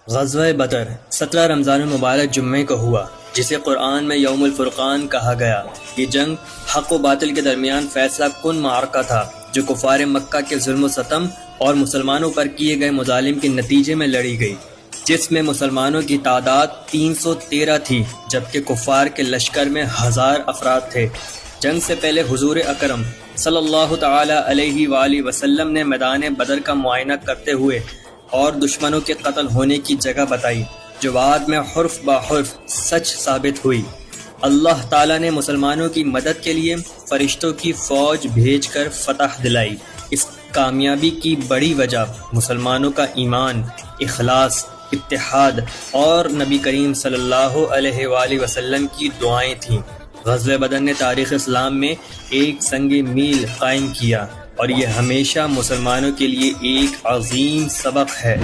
غزوہ بدر 17 رمضان المبارک جمعے کو ہوا، جسے قرآن میں یوم الفرقان کہا گیا۔ یہ جنگ حق و باطل کے درمیان فیصلہ کن معرکہ تھا جو کفار مکہ کے ظلم و ستم اور مسلمانوں پر کیے گئے مظالم کے نتیجے میں لڑی گئی، جس میں مسلمانوں کی تعداد 313 تھی جبکہ کفار کے لشکر میں 1000 افراد تھے۔ جنگ سے پہلے حضور اکرم صلی اللہ تعالی علیہ وآلہ وسلم نے میدان بدر کا معائنہ کرتے ہوئے اور دشمنوں کے قتل ہونے کی جگہ بتائی، جو بعد میں حرف بحرف سچ ثابت ہوئی۔ اللہ تعالیٰ نے مسلمانوں کی مدد کے لیے فرشتوں کی فوج بھیج کر فتح دلائی۔ اس کامیابی کی بڑی وجہ مسلمانوں کا ایمان، اخلاص، اتحاد اور نبی کریم صلی اللہ علیہ وآلہ وسلم کی دعائیں تھیں۔ غزوہ بدر نے تاریخ اسلام میں ایک سنگ میل قائم کیا اور یہ ہمیشہ مسلمانوں کے لیے ایک عظیم سبق ہے۔